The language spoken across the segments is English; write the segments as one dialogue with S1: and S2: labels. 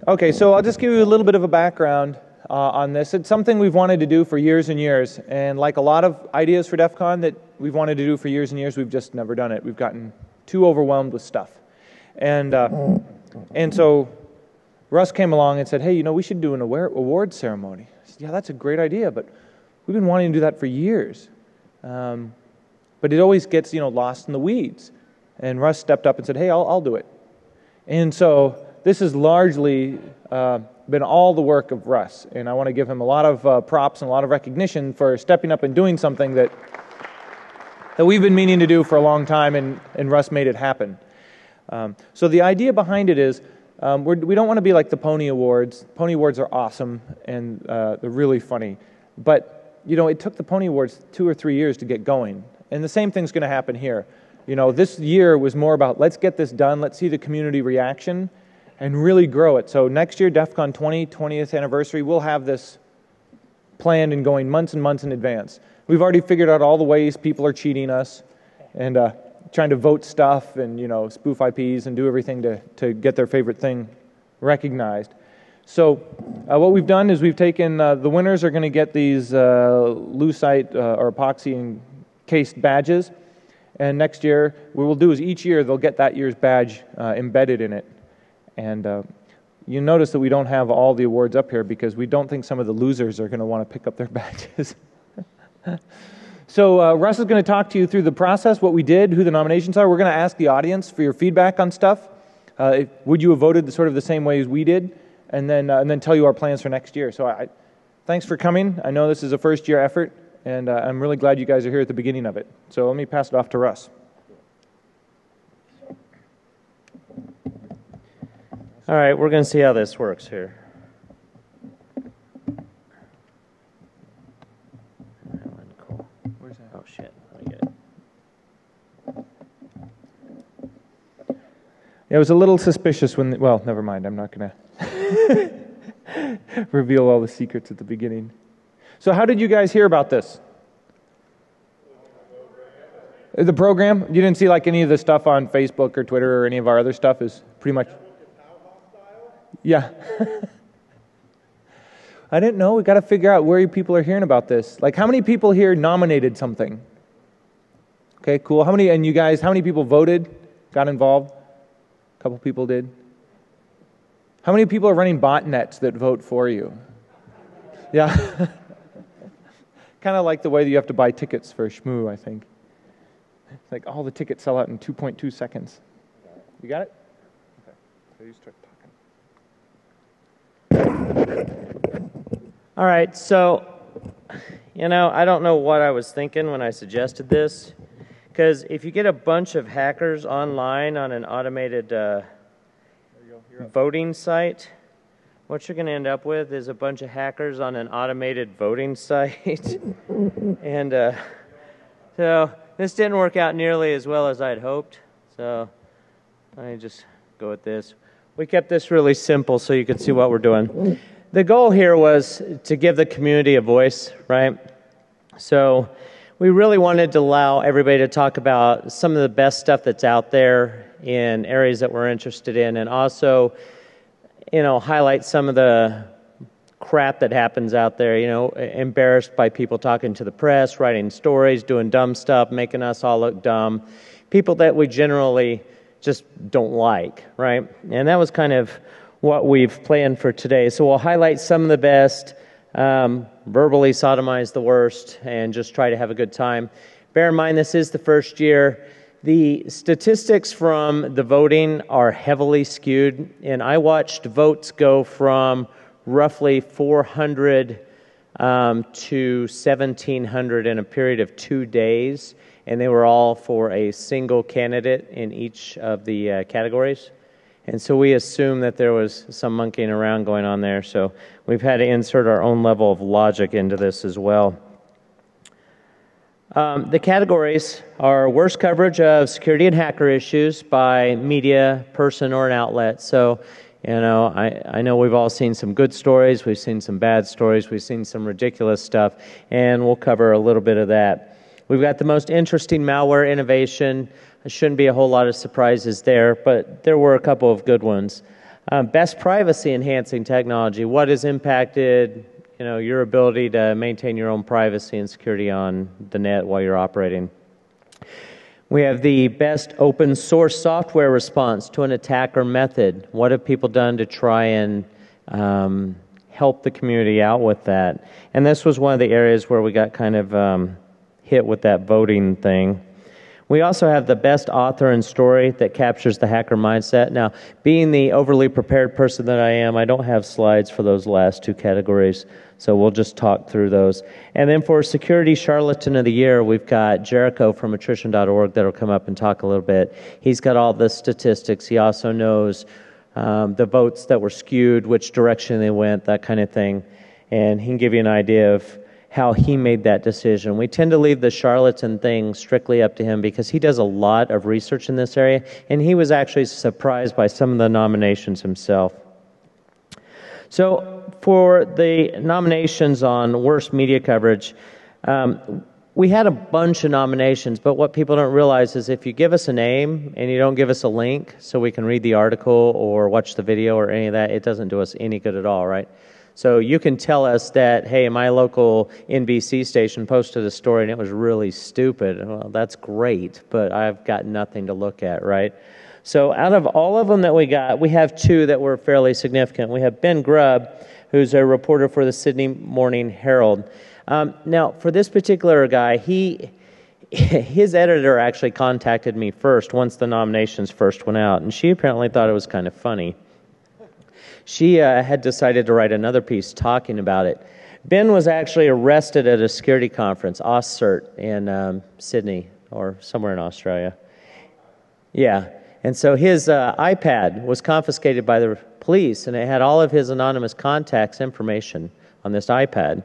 S1: Okay, so I'll just give you a little bit of a background on this. It's something we've wanted to do for years and years, and like a lot of ideas for DEF CON that we've wanted to do for years and years, we've just never done it. We've gotten too overwhelmed with stuff. And so Russ came along and said, hey, you know, we should do an awards ceremony. I said, yeah, that's a great idea, but we've been wanting to do that for years. But it always gets, you know, lost in the weeds. And Russ stepped up and said, hey, I'll do it. And so this has largely been all the work of Russ. And I want to give him a lot of props and a lot of recognition for stepping up and doing something that we've been meaning to do for a long time, and Russ made it happen. So the idea behind it is we don't want to be like the Pony Awards. Pony Awards are awesome, and they're really funny. But, you know, it took the Pony Awards 2 or 3 years to get going. And the same thing's going to happen here. You know, this year was more about let's get this done, let's see the community reaction, and really grow it. So next year, DEF CON 20th anniversary, we'll have this planned and going months and months in advance. We've already figured out all the ways people are cheating us and trying to vote stuff and, you know, spoof IPs and do everything to get their favorite thing recognized. So what we've done is we've taken, the winners are going to get these lucite or epoxy encased badges. And next year, what we'll do is each year they'll get that year's badge embedded in it. And you notice that we don't have all the awards up here because we don't think some of the losers are going to want to pick up their badges. So Russ is going to talk to you through the process, what we did, who the nominations are. We're going to ask the audience for your feedback on stuff. Would you have voted sort of the same way as we did? And then tell you our plans for next year. So thanks for coming. I know this is a first-year effort, and I'm really glad you guys are here at the beginning of it. So let me pass it off to Russ.
S2: All right, we're going to see how this works here. Cool. Where's that? Oh, shit. Let me get it.
S1: It was a little suspicious when, well, never mind. I'm not going to reveal all the secrets at the beginning. So how did you guys hear about this? The program? You didn't see like any of the stuff on Facebook or Twitter or any of our other stuff is pretty much... Yeah. I didn't know. We got to figure out where people are hearing about this. Like, how many people here nominated something? Okay, cool. How many people voted, got involved? A couple people did. How many people are running botnets that vote for you? Yeah. Kind of like the way that you have to buy tickets for a shmoo, I think. It's like all the tickets sell out in 2.2 seconds. You got it? Okay. So you start talking.
S2: All right, so, you know, I don't know what I was thinking when I suggested this, because if you get a bunch of hackers online on an automated voting site, what you're going to end up with is a bunch of hackers on an automated voting site. And so this didn't work out nearly as well as I'd hoped, so I just go with this. We kept this really simple so you could see what we're doing. The goal here was to give the community a voice, right? So we really wanted to allow everybody to talk about some of the best stuff that's out there in areas that we're interested in, and also, you know, highlight some of the crap that happens out there, you know, embarrassed by people talking to the press, writing stories, doing dumb stuff, making us all look dumb. People that we generally just don't like, right? And that was kind of what we've planned for today. So we'll highlight some of the best, verbally sodomize the worst, and just try to have a good time. Bear in mind, this is the first year. The statistics from the voting are heavily skewed, and I watched votes go from roughly 400 to 1,700 in a period of 2 days, and they were all for a single candidate in each of the categories. And so we assume that there was some monkeying around going on there, so we've had to insert our own level of logic into this as well. The categories are worst coverage of security and hacker issues by media, person, or an outlet. So, you know, I know we've all seen some good stories, we've seen some bad stories, we've seen some ridiculous stuff, and we'll cover a little bit of that. We've got the most interesting malware innovation. There shouldn't be a whole lot of surprises there, but there were a couple of good ones. Best privacy enhancing technology. What has impacted your ability to maintain your own privacy and security on the net while you're operating? We have the best open source software response to an attack or method. What have people done to try and help the community out with that? And this was one of the areas where we got kind of hit with that voting thing. We also have the best author and story that captures the hacker mindset. Now, being the overly prepared person that I am, I don't have slides for those last two categories, so we'll just talk through those. And then for Security Charlatan of the Year, we've got Jericho from attrition.org that'll come up and talk a little bit. He's got all the statistics. He also knows the votes that were skewed, which direction they went, that kind of thing. And he can give you an idea of how he made that decision. We tend to leave the charlatan thing strictly up to him because he does a lot of research in this area, and he was actually surprised by some of the nominations himself. So for the nominations on worst media coverage, we had a bunch of nominations, but what people don't realize is if you give us a name and you don't give us a link so we can read the article or watch the video or any of that, it doesn't do us any good at all, right? So you can tell us that, hey, my local NBC station posted a story and it was really stupid. Well, that's great, but I've got nothing to look at, right? So out of all of them that we got, we have two that were fairly significant. We have Ben Grubb, who's a reporter for the Sydney Morning Herald. Now, for this particular guy, his editor actually contacted me first once the nominations first went out, and she apparently thought it was kind of funny. She had decided to write another piece talking about it. Ben was actually arrested at a security conference, AusCert, in Sydney or somewhere in Australia. Yeah, and so his iPad was confiscated by the police, and it had all of his anonymous contacts information on this iPad.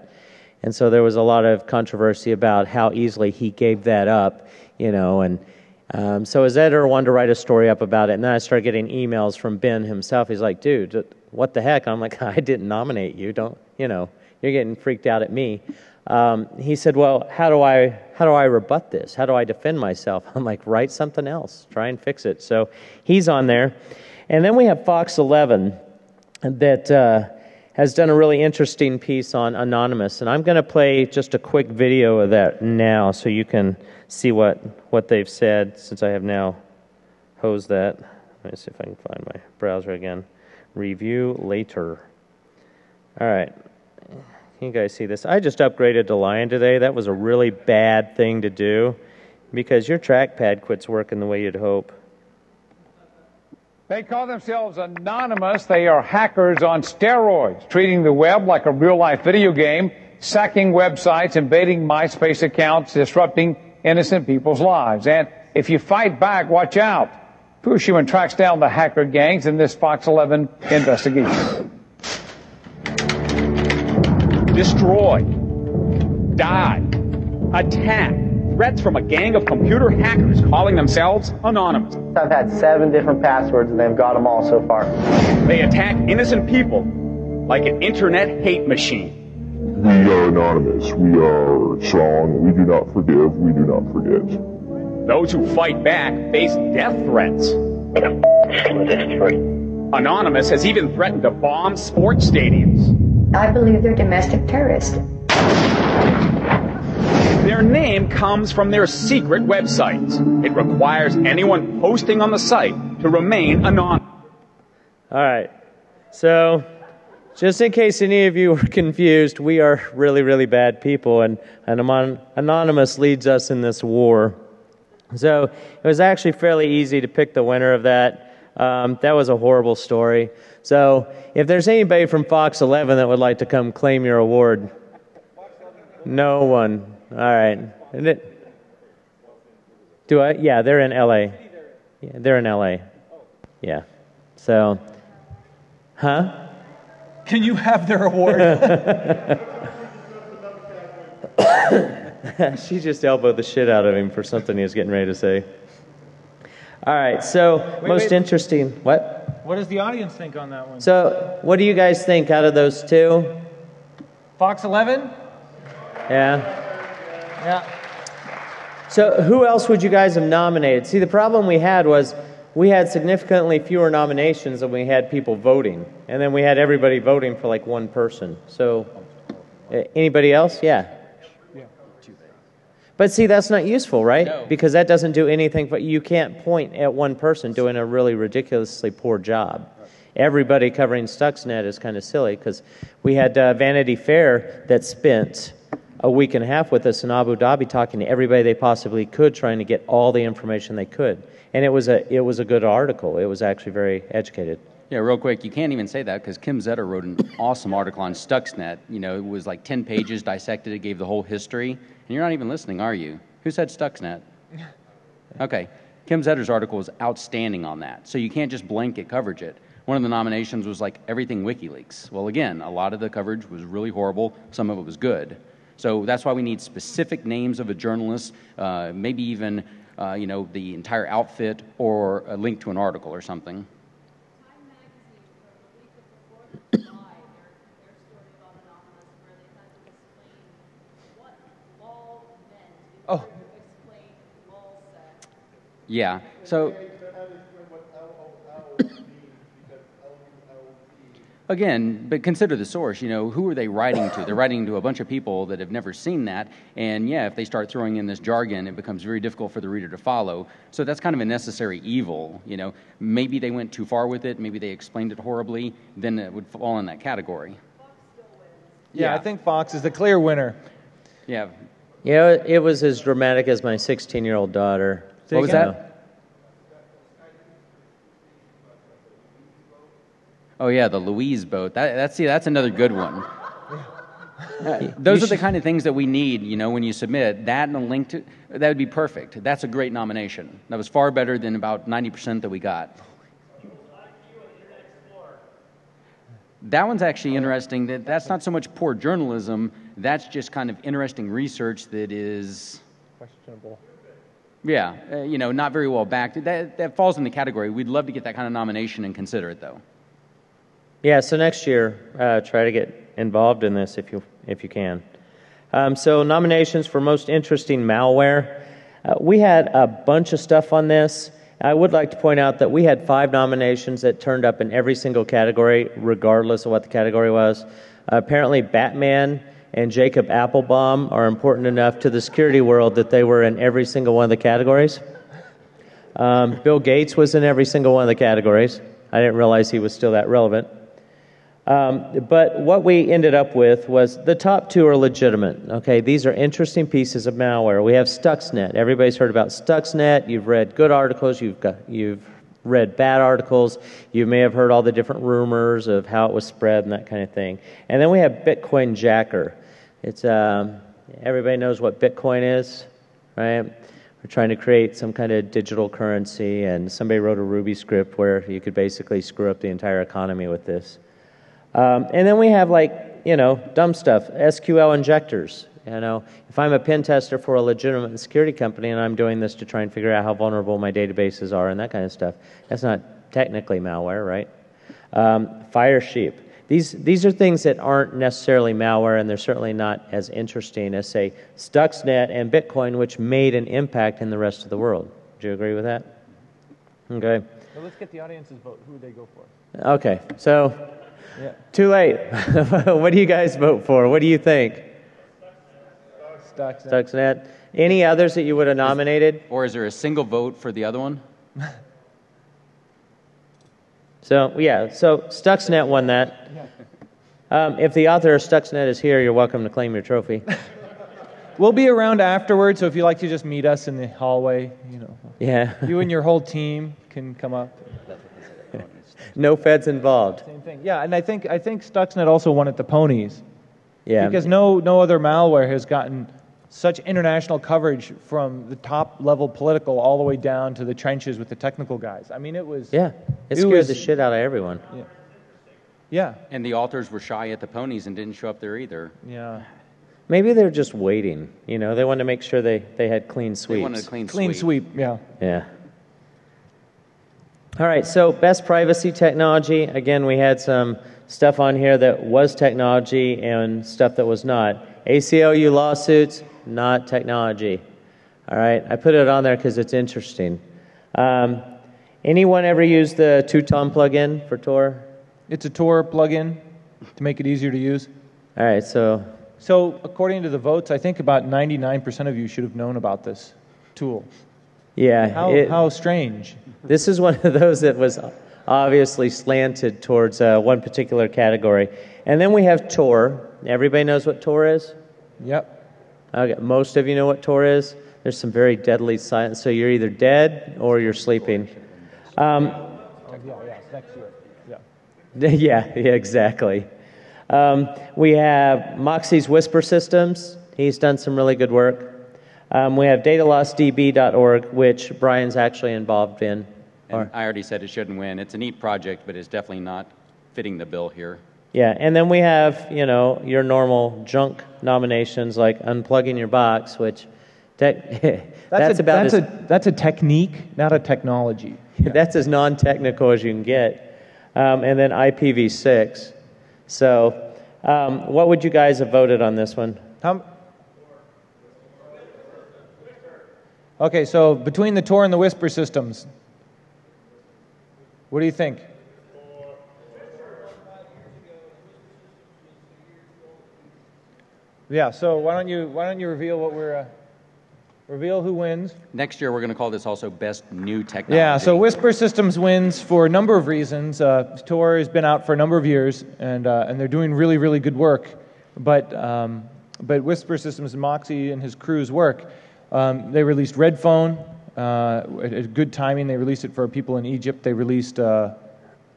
S2: And so there was a lot of controversy about how easily he gave that up, and so his editor wanted to write a story up about it, and then I started getting emails from Ben himself. He's like, dude, what the heck? I'm like, I didn't nominate you. You're getting freaked out at me. He said, well, how do I rebut this? How do I defend myself? I'm like, write something else. Try and fix it. So he's on there. And then we have Fox 11 that has done a really interesting piece on Anonymous. And I'm going to play just a quick video of that now so you can see what they've said, since I have now hosed that. Let me see if I can find my browser again. Review later. All right. Can you guys see this? I just upgraded to Lion today. That was a really bad thing to do because your trackpad quits working the way you'd hope.
S3: They call themselves Anonymous. They are hackers on steroids, treating the web like a real-life video game, sacking websites, invading MySpace accounts, disrupting innocent people's lives. And if you fight back, watch out. Fushman tracks down the hacker gangs in this Fox 11 investigation.
S4: Destroy, die, attack, threats from a gang of computer hackers calling themselves Anonymous.
S5: I've had 7 different passwords and they've got them all so far.
S4: They attack innocent people like an internet hate machine.
S6: We are Anonymous. We are strong. We do not forgive. We do not forget.
S4: Those who fight back face death threats. Anonymous has even threatened to bomb sports stadiums.
S7: I believe they're domestic terrorists.
S4: Their name comes from their secret websites. It requires anyone posting on the site to remain anonymous.
S2: All right. So, just in case any of you were confused, we are really, really bad people, and Anonymous leads us in this war. So it was actually fairly easy to pick the winner of that. That was a horrible story. So if there's anybody from Fox 11 that would like to come claim your award, no one. All right. Do I? Yeah, they're in LA. Yeah, they're in LA. Yeah. So, huh?
S3: Can you have their award?
S2: She just elbowed the shit out of him for something he was getting ready to say. All right, so most interesting. What?
S1: What does the audience think on that one?
S2: So, what do you guys think out of those two?
S1: Fox 11?
S2: Yeah. So, who else would you guys have nominated? See, the problem we had was we had significantly fewer nominations than we had people voting. And then we had everybody voting for like one person. So, anybody else? Yeah. But see, that's not useful, right?
S8: No.
S2: Because that doesn't do anything, but you can't point at one person doing a really ridiculously poor job. Everybody covering Stuxnet is kind of silly, because we had Vanity Fair that spent a week and a half with us in Abu Dhabi talking to everybody they possibly could, trying to get all the information they could. And it was a good article. It was actually very educated.
S8: Yeah, real quick, you can't even say that because Kim Zetter wrote an awesome article on Stuxnet. You know, it was like 10 pages, dissected it, gave the whole history. And you're not even listening, are you? Who said Stuxnet? Okay. Kim Zetter's article was outstanding on that. So you can't just blanket coverage it. One of the nominations was like everything WikiLeaks. Well, again, a lot of the coverage was really horrible. Some of it was good. So that's why we need specific names of a journalist, maybe even, you know, the entire outfit or a link to an article or something.
S1: Oh.
S8: Yeah. So again, but consider the source. You know, who are they writing to? They're writing to a bunch of people that have never seen that. And yeah, if they start throwing in this jargon, it becomes very difficult for the reader to follow. So that's kind of a necessary evil. You know, maybe they went too far with it. Maybe they explained it horribly. Then it would fall in that category.
S1: Yeah, I think Fox is the clear winner.
S8: Yeah.
S2: Yeah, it was as dramatic as my 16-year-old daughter.
S8: What was that? Oh yeah, the Louise boat. That's another good one. Those are the kind of things that we need, you know, when you submit that and a link to that would be perfect. That's a great nomination. That was far better than about 90% that we got. That one's actually interesting. That's not so much poor journalism. That's just kind of interesting research that is
S1: questionable.
S8: Yeah, you know, not very well backed. That falls in the category. We'd love to get that kind of nomination and consider it, though.
S2: Yeah, so next year, try to get involved in this if you can. So nominations for most interesting malware. We had a bunch of stuff on this. I would like to point out that we had 5 nominations that turned up in every single category, regardless of what the category was. Apparently, Batman and Jacob Applebaum are important enough to the security world that they were in every single one of the categories. Bill Gates was in every single one of the categories. I didn't realize he was still that relevant. But what we ended up with was the top 2 are legitimate. Okay, these are interesting pieces of malware. We have Stuxnet. Everybody's heard about Stuxnet. You've read good articles. You've read bad articles. You may have heard all the different rumors of how it was spread and that kind of thing. And then we have Bitcoin Jacker. It's everybody knows what Bitcoin is, right? We're trying to create some kind of digital currency, and somebody wrote a Ruby script where you could basically screw up the entire economy with this. And then we have, like, you know, dumb stuff, SQL injectors. You know, if I'm a pen tester for a legitimate security company and I'm doing this to try and figure out how vulnerable my databases are and that kind of stuff, that's not technically malware, right? Firesheep. These are things that aren't necessarily malware, and they're certainly not as interesting as, say, Stuxnet and Bitcoin, which made an impact in the rest of the world. Do you agree with that? Okay.
S1: Well, let's get the audience's vote. Who would they go for?
S2: Okay, so
S1: yeah.
S2: Too late. What do you guys vote for? What do you think? Stuxnet. Any others that you would have nominated?
S8: Or is there a single vote for the other one?
S2: So, yeah, so Stuxnet won that. If the author of Stuxnet is here, you're welcome to claim your trophy.
S1: We'll be around afterwards, so if you'd like to just meet us in the hallway, you know.
S2: Yeah.
S1: You and your whole team can come up.
S2: No feds involved.
S1: Same thing. Yeah, and I think Stuxnet also won at the ponies.
S2: Yeah.
S1: Because no other malware has gotten such international coverage from the top level political all the way down to the trenches with the technical guys. I mean, it was...
S2: Yeah, it scared the shit out of everyone.
S1: Yeah. Yeah.
S8: And the authors were shy at the ponies and didn't show up there either.
S1: Yeah.
S2: Maybe they're just waiting. You know, they wanted to make sure they had clean sweeps.
S8: They wanted a
S1: Clean sweep, yeah.
S2: Yeah. All right, so best privacy technology. Again, we had some stuff on here that was technology and stuff that was not. ACLU lawsuits, not technology. All right, I put it on there because it's interesting. Anyone ever use the Teuton plugin for Tor?
S1: It's a Tor plugin to make it easier to use.
S2: All right, so
S1: according to the votes, I think about 99% of you should have known about this tool.
S2: yeah,
S1: How strange.
S2: this is one of those that was obviously slanted towards one particular category. And then we have Tor. Everybody knows what Tor is?
S1: Yep.
S2: Okay, most of you know what Tor is. There's some very deadly silence. So you're either dead or you're sleeping. Yeah, exactly. We have Moxie's Whisper Systems. He's done some really good work. We have datalossdb.org, which Brian's actually involved in.
S8: And I already said it shouldn't win. It's a neat project, but it's definitely not fitting the bill here.
S2: Yeah, and then we have, your normal junk nominations like unplugging your box, which that's
S1: a technique, not a technology.
S2: That's as non-technical as you can get. And then IPv6. So what would you guys have voted on this one?
S1: Okay, so between the Tor and the Whisper systems, what do you think? Yeah, so why don't you reveal what we're reveal who wins?
S8: Next year, we're going to call this also Best New Technology.
S1: Yeah, so Whisper Systems wins for a number of reasons. Tor has been out for a number of years, and they're doing really, really good work. But Whisper Systems and Moxie and his crew's work, they released Red Phone at good timing. They released it for people in Egypt. They released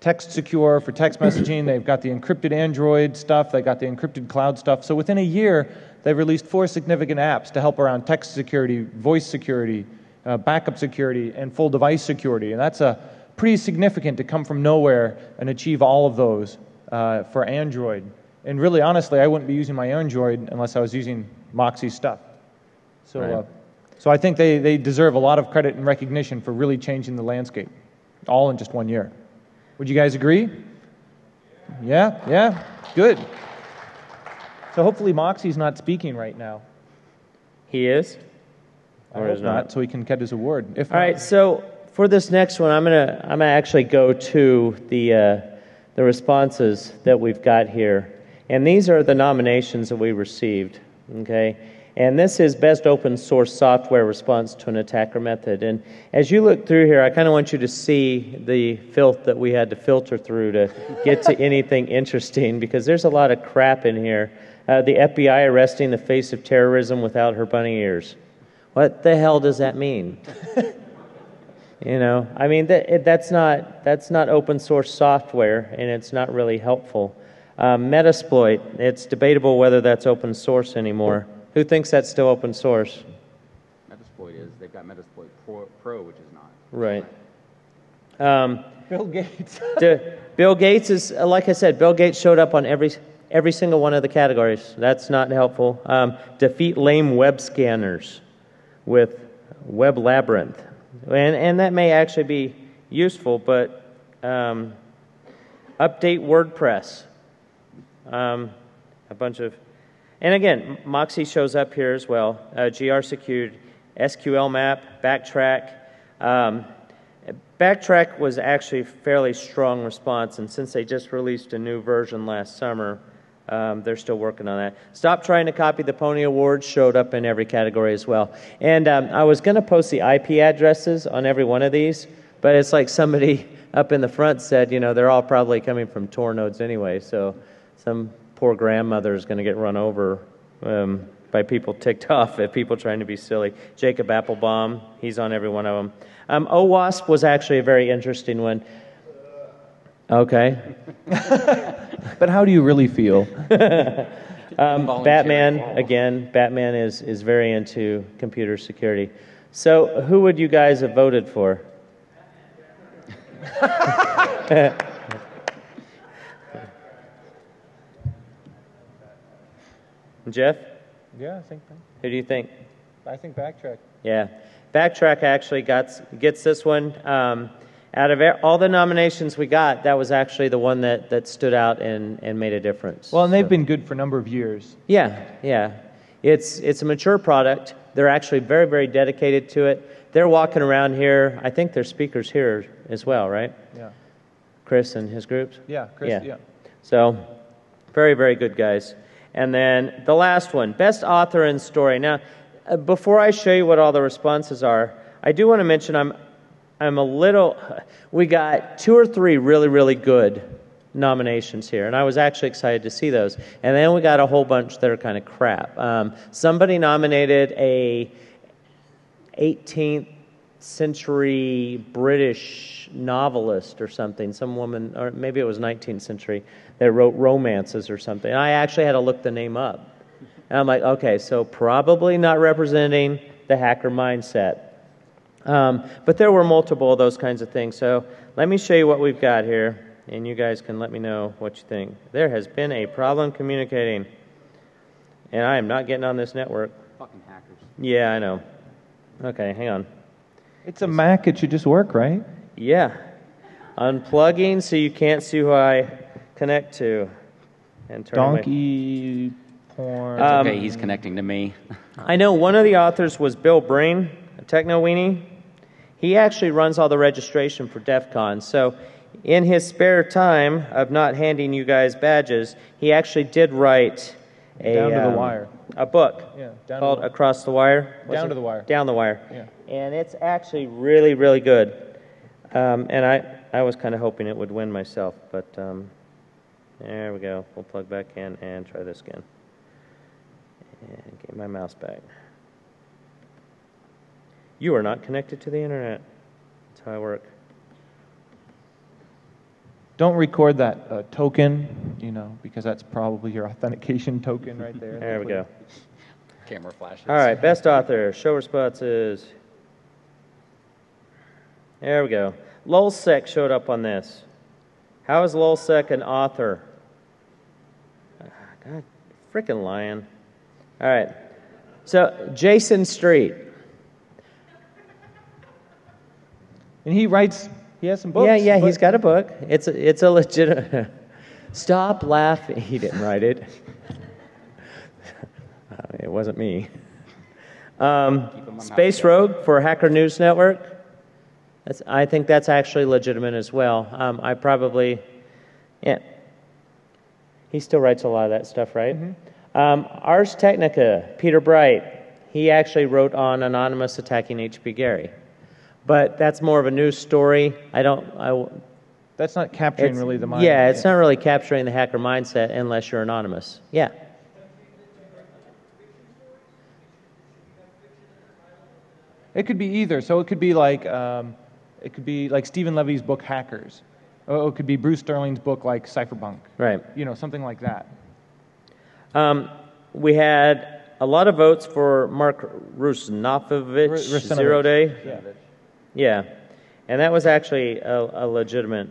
S1: Text Secure for text messaging. They've got the encrypted Android stuff. They got the encrypted cloud stuff. So within a year, they've released 4 significant apps to help around text security, voice security, backup security, and full device security. And that's pretty significant to come from nowhere and achieve all of those for Android. And really, honestly, I wouldn't be using my Android unless I was using Moxie's stuff. So,
S2: right.
S1: So I think they deserve a lot of credit and recognition for really changing the landscape, all in just 1 year. Would you guys agree? Yeah, good. So hopefully Moxie's not speaking right now.
S2: He is?
S1: I hope not, so he can get his award. If
S2: All right, so for this next one, I'm gonna actually go to the responses that we've got here. And these are the nominations that we received, okay? And this is Best Open Source Software Response to an Attacker Method. And as you look through here, I kind of want you to see the filth that we had to filter through to get to anything interesting, because there's a lot of crap in here. The FBI arresting the face of terrorism without her bunny ears. What the hell does that mean? I mean, that's not open source software, and it's not really helpful. Metasploit, it's debatable whether that's open source anymore. Who thinks that's still open source?
S8: Metasploit is. They've got Metasploit Pro, which is not.
S2: Right.
S1: Bill Gates.
S2: Bill Gates is, like I said, Bill Gates showed up on every single one of the categories. That's not helpful. Defeat lame web scanners with Web Labyrinth. And that may actually be useful, but update WordPress. A bunch of... And again, Moxie shows up here as well. GR secured, SQL map, Backtrack. Backtrack was actually a fairly strong response, and since they just released a new version last summer, they're still working on that. Stop Trying to Copy the Pony Awards showed up in every category as well. And I was going to post the IP addresses on every one of these, but it's like somebody up in the front said, they're all probably coming from Tor nodes anyway, so some poor grandmother is going to get run over by people ticked off at people trying to be silly. Jacob Applebaum, he's on every one of them. OWASP was actually a very interesting one. Okay.
S1: But how do you really feel?
S2: Batman, again, Batman is very into computer security. So who would you guys have voted for? Jeff?
S1: Yeah, I think.
S2: Who do you think?
S1: I think Backtrack.
S2: Yeah. Backtrack actually gets this one. Out of all the nominations we got, that was actually the one that stood out and made a difference.
S1: Well, and they've been good for a number of years.
S2: Yeah. It's a mature product. They're actually very, very dedicated to it. they're walking around here. I think they're speakers here as well, right?
S1: Yeah.
S2: Chris and his groups?
S1: Yeah, Chris, yeah.
S2: So, very, very good guys. And then the last one, best author and story. Now, before I show you what all the responses are, I do want to mention we got 2 or 3 really, really good nominations here, and I was actually excited to see those. And then we got a whole bunch that are kind of crap. Somebody nominated a 18th century British novelist or something, some woman, or maybe it was 19th century, that wrote romances or something. And I actually had to look the name up. And I'm like, okay, so probably not representing the hacker mindset. But there were multiple of those kinds of things. So let me show you what we've got here, and you guys can let me know what you think. There has been a problem communicating, and I am not getting on this network.
S8: Fucking hackers.
S2: Yeah, I know. Okay, hang on.
S1: It's a Mac. It should just work, right?
S2: Yeah. Unplugging so you can't see who I connect to. And turn
S1: Donkey porn.
S8: Okay, he's connecting to me.
S2: I know one of the authors was Bill Breen, a techno weenie. He actually runs all the registration for DEFCON. So in his spare time of not handing you guys badges, he actually did write
S1: Down to the Wire.
S2: A book
S1: called
S2: Across the Wire.
S1: Down to the Wire.
S2: Down the Wire.
S1: Yeah.
S2: And it's actually really, really good. And I was kind of hoping it would win myself, but there we go. We'll plug back in and try this again. And get my mouse back. You are not connected to the internet. That's how I work.
S1: Don't record that token, because that's probably your authentication token right there.
S2: There we go.
S8: Camera flashes.
S2: All right, best author. Show responses. There we go. Lulsec showed up on this. How is Lulsec an author? God, freaking lying. All right. So, Jason Street.
S1: And he has some books.
S2: Yeah, he's got a book. It's a legitimate... Stop laughing. He didn't write it. It wasn't me. Space Rogue for Hacker News Network. I think that's actually legitimate as well. He still writes a lot of that stuff, right? Mm-hmm. Ars Technica, Peter Bright. He actually wrote on Anonymous attacking H.P. Gary. But that's more of a news story.
S1: That's not capturing really the mind.
S2: Yeah, it's not really capturing the hacker mindset unless you're anonymous. Yeah.
S1: It could be either. So it could be like Stephen Levy's book Hackers. Or it could be Bruce Sterling's book like Cypherpunk.
S2: Right.
S1: Something like that.
S2: We had a lot of votes for Mark Rusnofovich, Zero Day. Yeah. And that was actually a legitimate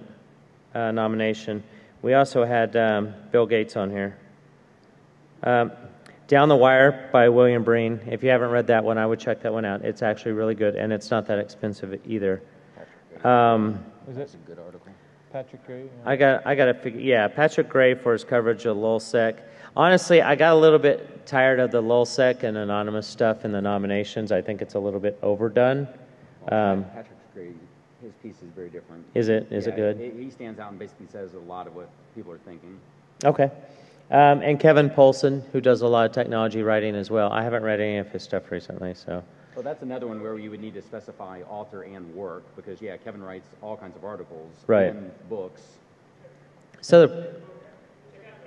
S2: nomination. We also had Bill Gates on here. Down the Wire by William Breen. If you haven't read that one, I would check that one out. It's actually really good, and it's not that expensive either.
S1: Is that
S8: a good article?
S1: Patrick Gray?
S2: Yeah. I got to figure. Yeah, Patrick Gray for his coverage of Lulsec. Honestly, I got a little bit tired of the Lulsec and anonymous stuff in the nominations. I think it's a little bit overdone.
S8: Patrick Gray, his piece is very different.
S2: Is it? Is it good?
S8: He stands out and basically says a lot of what people are thinking.
S2: Okay. And Kevin Polson, who does a lot of technology writing as well. I haven't read any of his stuff recently, so.
S8: Well, that's another one where you would need to specify author and work, because, Kevin writes all kinds of articles and books.
S2: So,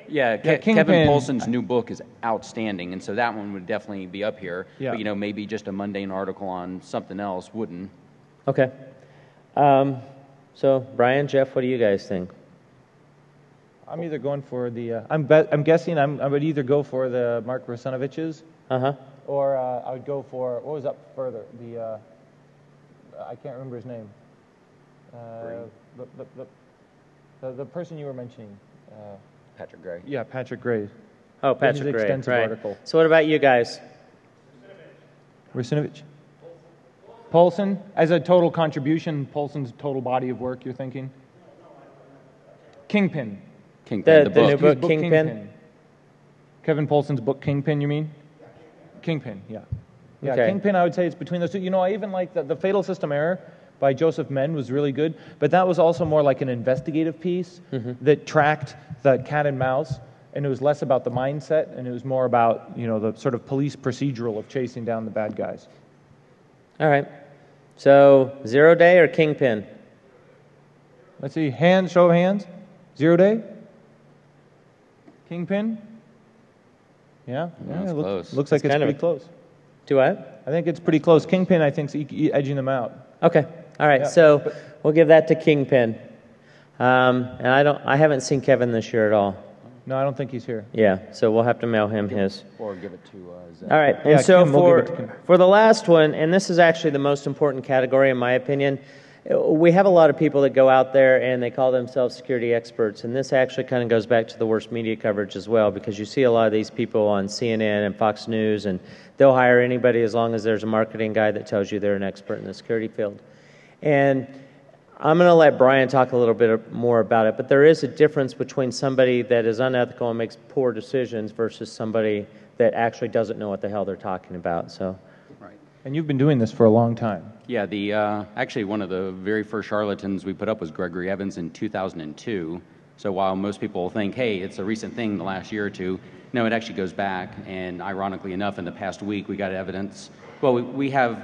S8: Kevin Polson's new book is outstanding, and so that one would definitely be up here.
S1: Yeah.
S8: But, maybe just a mundane article on something else wouldn't.
S2: Okay. So, Brian, Jeff, what do you guys think?
S1: I'm either going for the... I'm guessing I would either go for the Mark Rusanovich's. Or I would go for, what was up further? I can't remember his name. The person you were mentioning.
S8: Patrick Gray.
S1: Yeah, Patrick Gray.
S2: Oh, Patrick Gray,
S1: extensive
S2: right.
S1: article.
S2: So what about you guys?
S1: Rusinovich. Polson, as a total contribution, Polson's total body of work, you're thinking? Kingpin.
S2: The new book, Kingpin?
S1: Kevin Polson's book, Kingpin, you mean? Kingpin, yeah. Yeah,
S2: Okay.
S1: Kingpin, I would say it's between those two. You know, I even like the Fatal System Error by Joseph Menn was really good, but that was also more like an investigative piece that tracked the cat and mouse, and it was less about the mindset, and it was more about, you know, the sort of police procedural of chasing down the bad guys.
S2: All right. So 0 Day or Kingpin?
S1: Let's see, show of hands. 0 Day? Kingpin? Yeah,
S8: That's close.
S1: Looks like it's
S2: kind of
S1: pretty close.
S2: Do what?
S1: I think it's pretty close. Kingpin, I think, is edging them out.
S2: Okay. All right.
S1: Yeah,
S2: So we'll give that to Kingpin. And I haven't seen Kevin this year at all.
S1: No, I don't think he's here.
S2: Yeah. So we'll have to mail him his.
S8: Or give it to Zach.
S2: All right. And
S1: Yeah,
S2: so
S1: Kim, we'll give it to Kim.
S2: for the last one, and this is actually the most important category in my opinion, we have a lot of people that go out there and they call themselves security experts, and this actually kind of goes back to the worst media coverage as well, because you see a lot of these people on CNN and Fox News, and they'll hire anybody as long as there's a marketing guy that tells you they're an expert in the security field. And I'm going to let Brian talk a little bit more about it, but there is a difference between somebody that is unethical and makes poor decisions versus somebody that actually doesn't know what the hell they're talking about. So.
S8: Right.
S1: And you've been doing this for a long time.
S8: Yeah, actually one of the very first charlatans we put up was Gregory Evans in 2002. So while most people think, hey, it's a recent thing, the last year or two, no, it actually goes back. And ironically enough, in the past week, we got evidence. Well, we have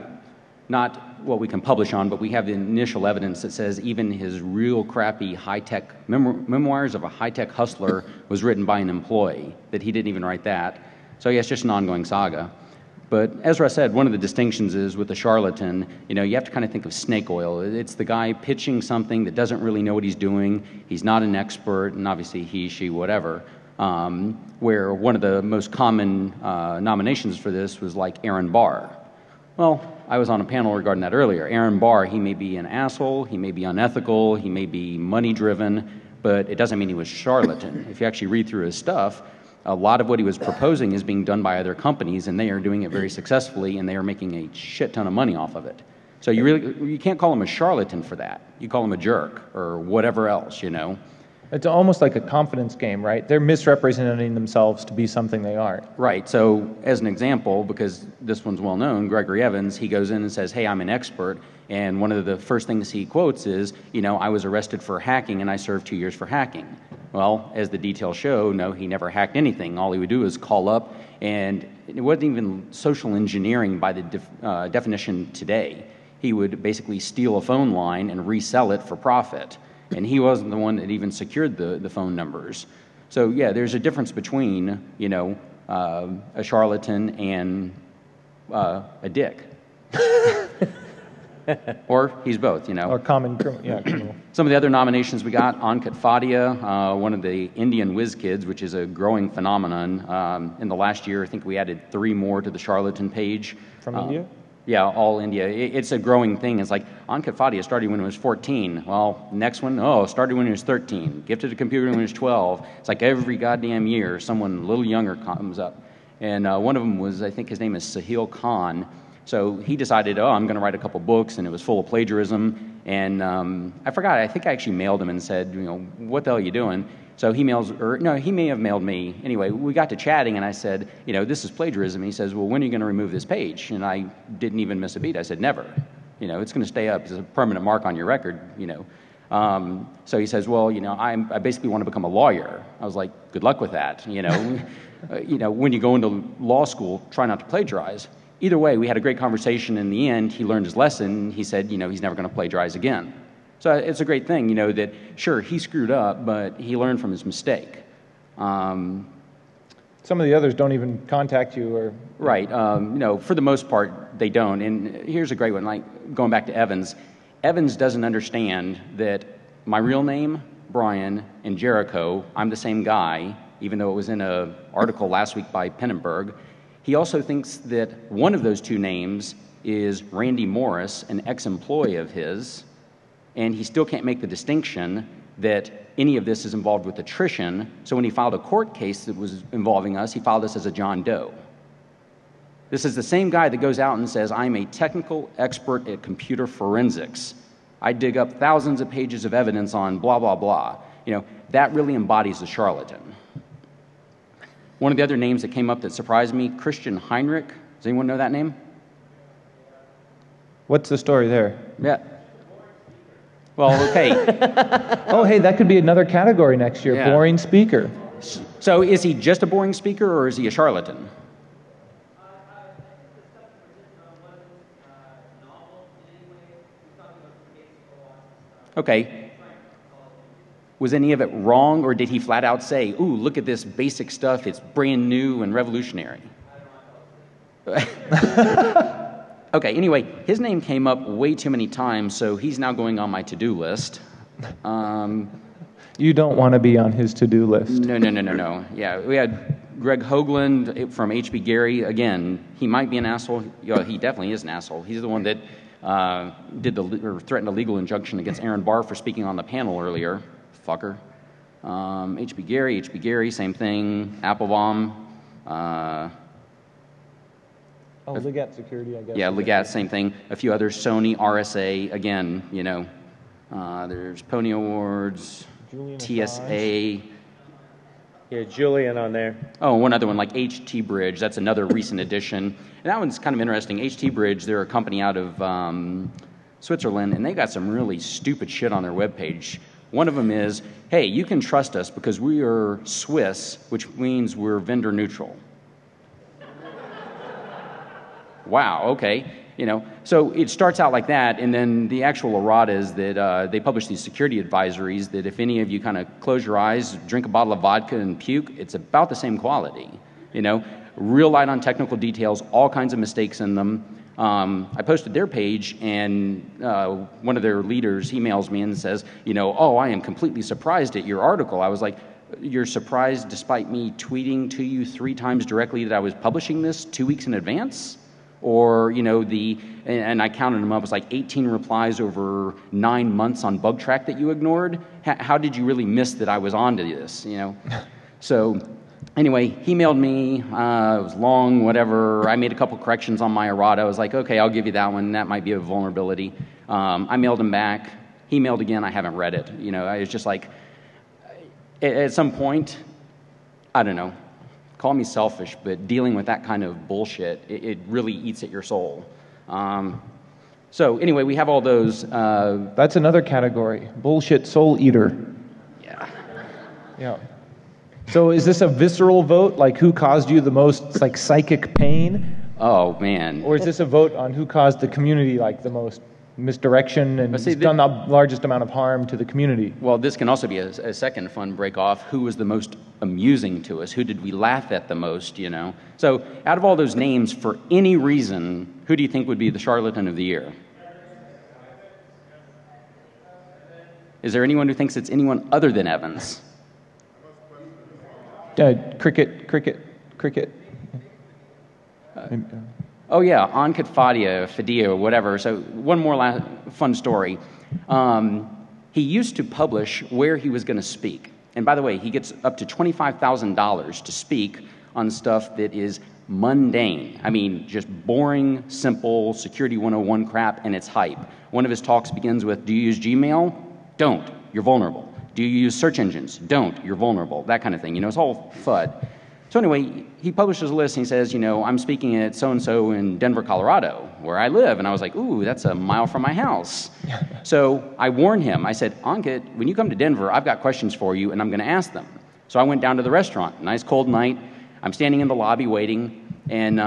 S8: not what we can publish on, but we have the initial evidence that says even his real crappy high-tech memoirs of a high-tech hustler was written by an employee, that he didn't even write that. So yeah, it's just an ongoing saga. But as Russ said, one of the distinctions is with the charlatan, you know, you have to kind of think of snake oil. It's the guy pitching something that doesn't really know what he's doing. He's not an expert, and obviously he, she, whatever. Where one of the most common nominations for this was like Aaron Barr. Well, I was on a panel regarding that earlier. Aaron Barr, he may be an asshole, he may be unethical, he may be money-driven, but it doesn't mean he was charlatan. If you actually read through his stuff, a lot of what he was proposing is being done by other companies, and they are doing it very successfully, and they are making a shit ton of money off of it. So you can't call him a charlatan for that. You call him a jerk or whatever else, you know.
S1: It's almost like a confidence game, right? They're misrepresenting themselves to be something they aren't.
S8: Right. So as an example, because this one's well known, Gregory Evans, he goes in and says, hey, I'm an expert. And one of the first things he quotes is, you know, I was arrested for hacking and I served 2 years for hacking. Well, as the details show, no, he never hacked anything. All he would do is call up, and it wasn't even social engineering by the definition today. He would basically steal a phone line and resell it for profit. And he wasn't the one that even secured the phone numbers. So yeah, there's a difference between, you know, a charlatan and a dick. Or he's both, you know.
S1: Or criminal.
S8: Some of the other nominations we got, Ankit Fadia, one of the Indian whiz kids, which is a growing phenomenon. In the last year, I think we added 3 more to the charlatan page.
S1: From India?
S8: Yeah, all India. It's a growing thing. It's like Ankit Fadia started when he was 14. Well, next one, started when he was 13. Gifted a computer when he was 12. It's like every goddamn year, someone a little younger comes up. And one of them was, I think his name is Sahil Khan. So he decided, I'm going to write a couple books, and it was full of plagiarism. And I forgot, I think I actually mailed him and said, you know, what the hell are you doing? So he may have mailed me. Anyway, we got to chatting, and I said, you know, this is plagiarism. And he says, well, when are you going to remove this page? And I didn't even miss a beat. I said, never. You know, it's going to stay up. It's a permanent mark on your record, you know. So he says, well, you know, I basically want to become a lawyer. I was like, good luck with that, you know. You know, when you go into law school, try not to plagiarize. Either way, we had a great conversation. In the end, he learned his lesson. He said, you know, he's never going to plagiarize again. So it's a great thing, you know, that, sure, he screwed up, but he learned from his mistake.
S1: Some of the others don't even contact you or...
S8: Right. You know, for the most part, they don't. And here's a great one, like going back to Evans. Evans doesn't understand that my real name, Brian, and Jericho, I'm the same guy, even though it was in an article last week by Pennenberg. He also thinks that one of those two names is Randy Morris, an ex-employee of his, and he still can't make the distinction that any of this is involved with attrition. So when he filed a court case that was involving us, he filed us as a John Doe. This is the same guy that goes out and says, I'm a technical expert at computer forensics. I dig up thousands of pages of evidence on blah, blah, blah. You know, that really embodies the charlatan. One of the other names that came up that surprised me, Christian Heinrich. Does anyone know that name?
S1: What's the story there?
S8: Yeah. Well, okay.
S1: Oh, hey, that could be another category next year,
S8: Yeah.
S1: boring speaker.
S8: So is he just a boring speaker, or is he a charlatan? Okay. Was any of it wrong, or did he flat out say, ooh, look at this basic stuff, it's brand new and revolutionary? Okay, anyway, his name came up way too many times, so he's now going on my to-do list.
S1: You don't want to be on his to-do list.
S8: No. Yeah, we had Greg Hoagland from HB Gary. Again, he might be an asshole. Yeah, he definitely is an asshole. He's the one that threatened a legal injunction against Aaron Barr for speaking on the panel earlier. Fucker. HB Gary, same thing. Applebaum.
S1: Legat Security, I guess.
S8: Yeah, Legat, same thing. A few others. Sony, RSA. Again, there's Pony Awards,
S1: Julian
S8: TSA.
S2: Yeah, Julian on there.
S8: Oh, one other one, like HT Bridge. That's another recent addition. And that one's kind of interesting. HT Bridge, they're a company out of Switzerland, and they got some really stupid shit on their webpage. One of them is, hey, you can trust us because we are Swiss, which means we're vendor neutral. Wow, okay. So it starts out like that, and then the actual errata is that they publish these security advisories that if any of you kind of close your eyes, drink a bottle of vodka and puke, it's about the same quality. Real light on technical details, all kinds of mistakes in them. I posted their page, and one of their leaders emails me and says, oh, I am completely surprised at your article. I was like, you're surprised despite me tweeting to you 3 times directly that I was publishing this 2 weeks in advance? Or, and I counted them up, it was like 18 replies over 9 months on bug track that you ignored. How did you really miss that I was onto this, So anyway, he mailed me, it was long, whatever. I made a couple corrections on my errata. I was like, okay, I'll give you that one. That might be a vulnerability. I mailed him back. He mailed again. I haven't read it. I was just like, at some point, I don't know. Call me selfish, but dealing with that kind of bullshit, it really eats at your soul. So anyway, we have all those.
S1: That's another category, bullshit soul eater. Yeah. So is this a visceral vote, like who caused you the most psychic pain?
S8: Oh, man.
S1: Or is this a vote on who caused the community the most misdirection and done the largest amount of harm to the community?
S8: Well, this can also be a second fun break-off. Who was the most amusing to us? Who did we laugh at the most, So out of all those names, for any reason, who do you think would be the charlatan of the year? Is there anyone who thinks it's anyone other than Evans?
S1: Cricket.
S8: Oh, yeah, Ankit Fadia, whatever. So one more fun story. He used to publish where he was going to speak. And by the way, he gets up to $25,000 to speak on stuff that is mundane. I mean, just boring, simple Security 101 crap, and it's hype. One of his talks begins with, do you use Gmail? Don't. You're vulnerable. Do you use search engines? Don't. You're vulnerable. That kind of thing. It's all FUD. So anyway, he publishes a list and he says, I'm speaking at so-and-so in Denver, Colorado, where I live. And I was like, ooh, that's a mile from my house. So I warned him. I said, Ankit, when you come to Denver, I've got questions for you, and I'm going to ask them. So I went down to the restaurant. Nice cold night. I'm standing in the lobby waiting. And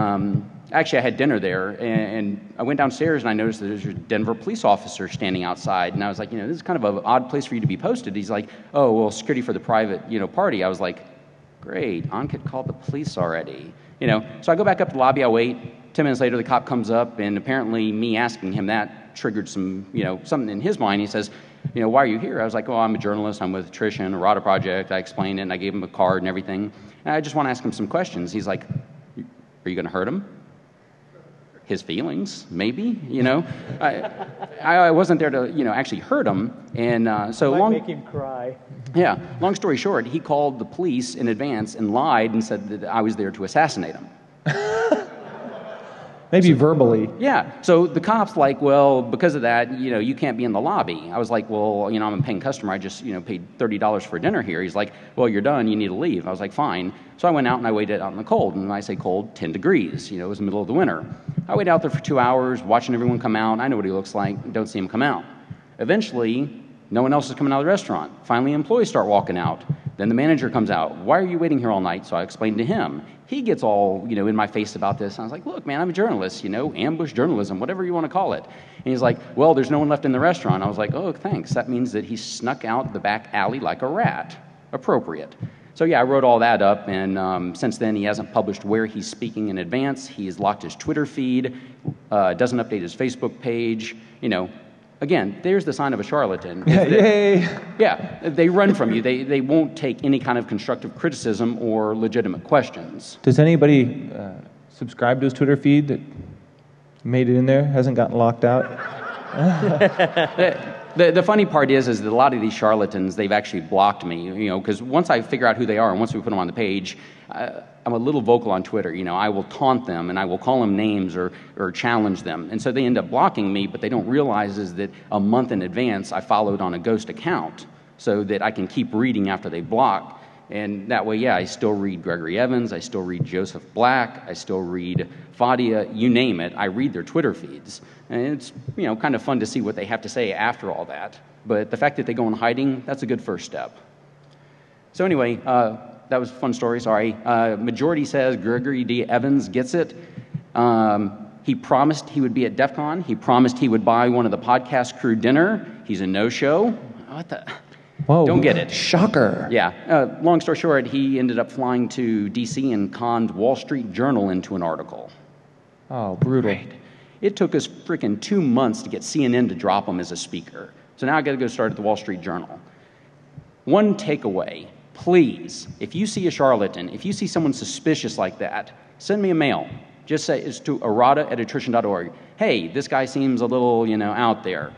S8: actually, I had dinner there. And I went downstairs, and I noticed that there's a Denver police officer standing outside. And I was like, this is kind of an odd place for you to be posted. He's like, oh, well, security for the private, party. I was like, great, Ankit called the police already. So I go back up to the lobby, I wait. 10 minutes later, the cop comes up, and apparently me asking him that triggered some, something in his mind. He says, why are you here? I was like, oh, I'm a journalist. I'm with Trish and a RADA project. I explained it, and I gave him a card and everything. And I just want to ask him some questions. He's like, are you going to hurt him? His feelings, maybe, I wasn't there to, actually hurt him. And so
S2: make him cry.
S8: Yeah, long story short, he called the police in advance and lied and said that I was there to assassinate him.
S1: Maybe verbally.
S8: Yeah, so the cop's like, well, because of that, you can't be in the lobby. I was like, well, I'm a paying customer. I just, paid $30 for dinner here. He's like, well, you're done. You need to leave. I was like, fine. So I went out and I waited out in the cold. And when I say cold, 10 degrees. It was the middle of the winter. I wait out there for 2 hours, watching everyone come out. I know what he looks like. Don't see him come out. Eventually, no one else is coming out of the restaurant. Finally, employees start walking out. Then the manager comes out. Why are you waiting here all night? So I explained to him. He gets all, in my face about this. I was like, look, man, I'm a journalist, ambush journalism, whatever you want to call it. And he's like, well, there's no one left in the restaurant. I was like, oh, thanks. That means that he snuck out the back alley like a rat. Appropriate. So yeah, I wrote all that up, and since then he hasn't published where he's speaking in advance. He's locked his Twitter feed, doesn't update his Facebook page. Again, there's the sign of a charlatan.
S1: Yay!
S8: Yeah, they run from you. They won't take any kind of constructive criticism or legitimate questions.
S1: Does anybody subscribe to his Twitter feed that made it in there, hasn't gotten locked out?
S8: The funny part is that a lot of these charlatans, they've actually blocked me, because once I figure out who they are and once we put them on the page, I'm a little vocal on Twitter. I will taunt them and I will call them names or challenge them. And so they end up blocking me, but they don't realize is that a month in advance I followed on a ghost account so that I can keep reading after they block. And that way, yeah, I still read Gregory Evans, I still read Joseph Black, I still read Fadia, you name it, I read their Twitter feeds. And it's, kind of fun to see what they have to say after all that. But the fact that they go in hiding, that's a good first step. So anyway, that was a fun story, sorry. Majority says Gregory D. Evans gets it. He promised he would be at DEFCON. He promised he would buy one of the podcast crew dinner. He's a no-show. What the...
S1: Whoa.
S8: Don't get it.
S1: Shocker.
S8: Yeah. Long story short, he ended up flying to D.C. and conned Wall Street Journal into an article.
S1: Oh, brutal.
S8: Right. It took us freaking 2 months to get CNN to drop him as a speaker. So now I got to go start at the Wall Street Journal. One takeaway, please, if you see a charlatan, if you see someone suspicious like that, send me a mail. Just say it's to errata@attrition.org. Hey, this guy seems a little, out there.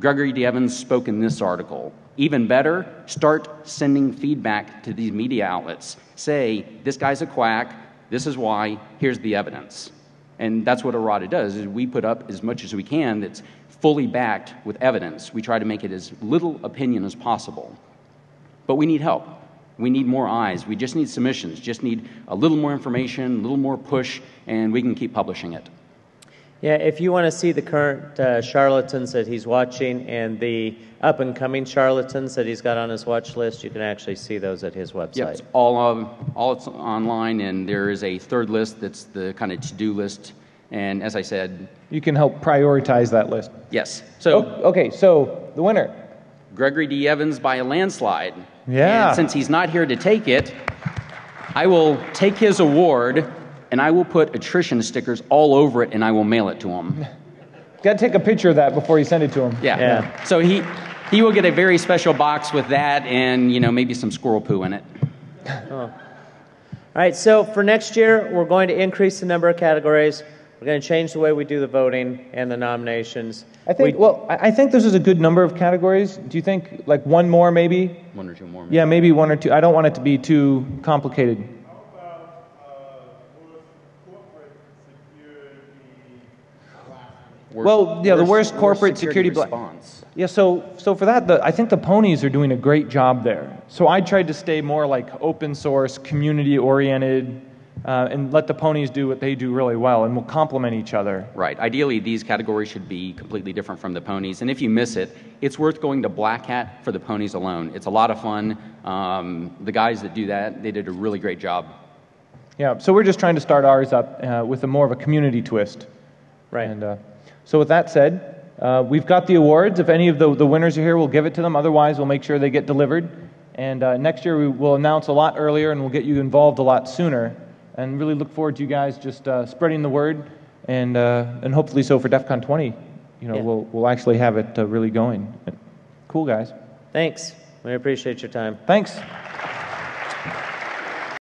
S8: Gregory D. Evans spoke in this article. Even better, start sending feedback to these media outlets. Say, this guy's a quack, this is why, here's the evidence. And that's what errata does, is we put up as much as we can that's fully backed with evidence. We try to make it as little opinion as possible. But we need help. We need more eyes. We just need submissions, just need a little more information, a little more push, and we can keep publishing it.
S2: Yeah, if you want to see the current charlatans that he's watching and the up-and-coming charlatans that he's got on his watch list, you can actually see those at his website.
S8: Yeah, it's all it's online, and there is a third list that's the kind of to-do list. And as I said...
S1: You can help prioritize that list.
S8: Yes. So
S1: okay, so the winner.
S8: Gregory D. Evans by a landslide.
S1: Yeah.
S8: And since he's not here to take it, I will take his award... and I will put attrition stickers all over it, and I will mail it to him.
S1: Got to take a picture of that before you send it to him.
S8: Yeah. So he will get a very special box with that and, maybe some squirrel poo in it.
S2: Oh. All right, so for next year, we're going to increase the number of categories. We're going to change the way we do the voting and the nominations.
S1: I think this is a good number of categories. Do you think, like, one more maybe?
S8: One or two more. Maybe.
S1: Yeah, maybe one or two. I don't want it to be too complicated. The worst corporate security
S8: response.
S1: Yeah, so for that, I think the ponies are doing a great job there. So I tried to stay more like open source, community oriented, and let the ponies do what they do really well, and we'll complement each other.
S8: Right. Ideally, these categories should be completely different from the ponies, and if you miss it, it's worth going to Black Hat for the ponies alone. It's a lot of fun. The guys that do that, they did a really great job.
S1: Yeah, so we're just trying to start ours up with more of a community twist.
S2: Right.
S1: And so with that said, we've got the awards. If any of the winners are here, we'll give it to them. Otherwise, we'll make sure they get delivered. And next year, we will announce a lot earlier, and we'll get you involved a lot sooner. And really look forward to you guys just spreading the word, and hopefully so for DEFCON 20. We'll actually have it really going. Cool, guys.
S2: Thanks. We appreciate your time.
S1: Thanks.